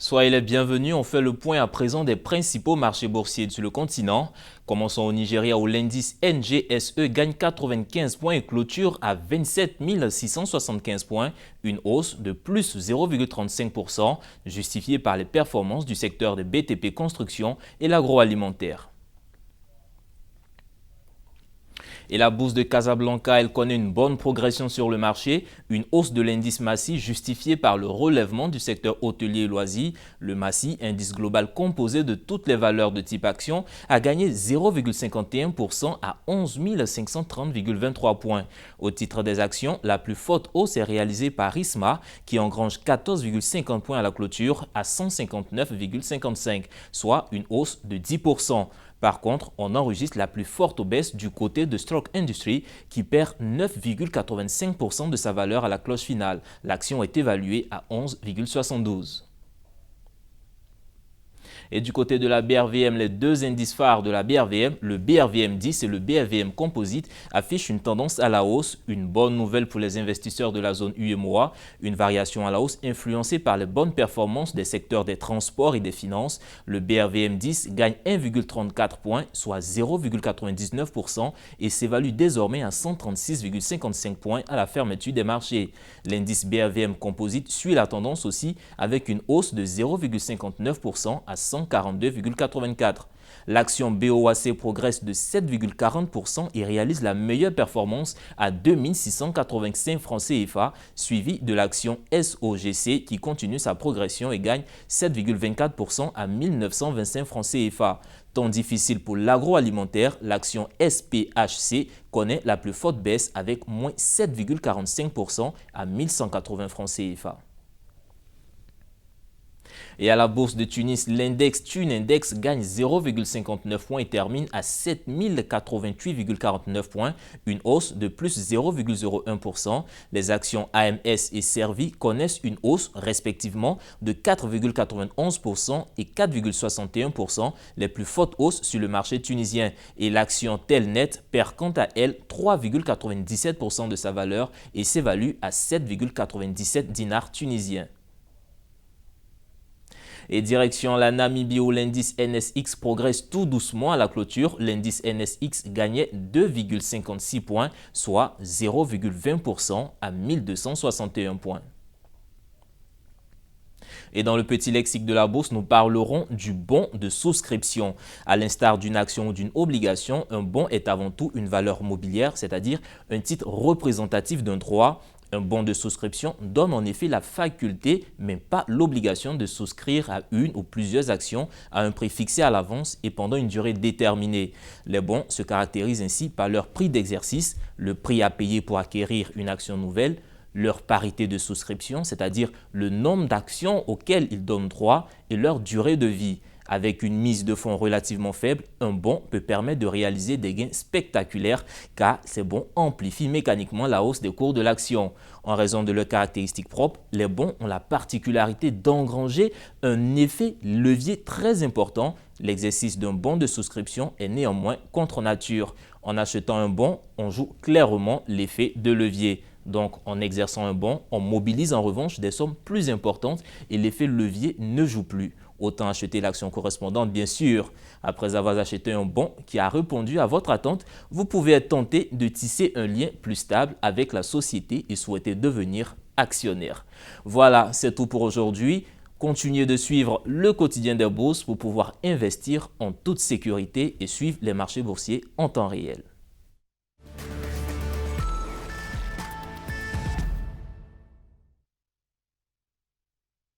Soyez les bienvenus, on fait le point à présent des principaux marchés boursiers sur le continent. Commençons au Nigeria où l'indice NGSE gagne 95 points et clôture à 27 675 points, une hausse de plus 0,35%, justifiée par les performances du secteur des BTP construction et l'agroalimentaire. Et la bourse de Casablanca, elle connaît une bonne progression sur le marché, une hausse de l'indice MASSI justifiée par le relèvement du secteur hôtelier et loisirs. Le MASSI, indice global composé de toutes les valeurs de type action, a gagné 0,51% à 11 530,23 points. Au titre des actions, la plus forte hausse est réalisée par ISMA qui engrange 14,50 points à la clôture à 159,55, soit une hausse de 10%. Par contre, on enregistre la plus forte baisse du côté de Stroke Industries qui perd 9,85% de sa valeur à la cloche finale. L'action est évaluée à 11,72. Et du côté de la BRVM, les deux indices phares de la BRVM, le BRVM 10 et le BRVM Composite, affichent une tendance à la hausse, une bonne nouvelle pour les investisseurs de la zone UMOA, une variation à la hausse influencée par les bonnes performances des secteurs des transports et des finances. Le BRVM 10 gagne 1,34 points, soit 0,99% et s'évalue désormais à 136,55 points à la fermeture des marchés. L'indice BRVM Composite suit la tendance aussi avec une hausse de 0,59% à 142,84. L'action BOAC progresse de 7,40% et réalise la meilleure performance à 2685 francs CFA, suivi de l'action SOGC qui continue sa progression et gagne 7,24% à 1925 francs CFA. Temps difficile pour l'agroalimentaire, l'action SPHC connaît la plus forte baisse avec moins 7,45% à 1180 francs CFA. Et à la bourse de Tunis, l'index Tunindex gagne 0,59 points et termine à 7088,49 points, une hausse de plus 0,01%. Les actions AMS et Servi connaissent une hausse respectivement de 4,91% et 4,61%, les plus fortes hausses sur le marché tunisien. Et l'action Telnet perd quant à elle 3,97% de sa valeur et s'évalue à 7,97 dinars tunisiens. Et direction la Namibie où l'indice NSX progresse tout doucement à la clôture. L'indice NSX gagnait 2,56 points, soit 0,20% à 1261 points. Et dans le petit lexique de la bourse, nous parlerons du bon de souscription. À l'instar d'une action ou d'une obligation, un bon est avant tout une valeur mobilière, c'est-à-dire un titre représentatif d'un droit. Un bon de souscription donne en effet la faculté, mais pas l'obligation de souscrire à une ou plusieurs actions à un prix fixé à l'avance et pendant une durée déterminée. Les bons se caractérisent ainsi par leur prix d'exercice, le prix à payer pour acquérir une action nouvelle, leur parité de souscription, c'est-à-dire le nombre d'actions auxquelles ils donnent droit et leur durée de vie. Avec une mise de fonds relativement faible, un bon peut permettre de réaliser des gains spectaculaires car ces bons amplifient mécaniquement la hausse des cours de l'action. En raison de leurs caractéristiques propres, les bons ont la particularité d'engranger un effet levier très important. L'exercice d'un bon de souscription est néanmoins contre nature. En achetant un bon, on joue clairement l'effet de levier. Donc, en exerçant un bon, on mobilise en revanche des sommes plus importantes et l'effet levier ne joue plus. Autant acheter l'action correspondante, bien sûr. Après avoir acheté un bon qui a répondu à votre attente, vous pouvez être tenté de tisser un lien plus stable avec la société et souhaiter devenir actionnaire. Voilà, c'est tout pour aujourd'hui. Continuez de suivre le quotidien des bourses pour pouvoir investir en toute sécurité et suivre les marchés boursiers en temps réel.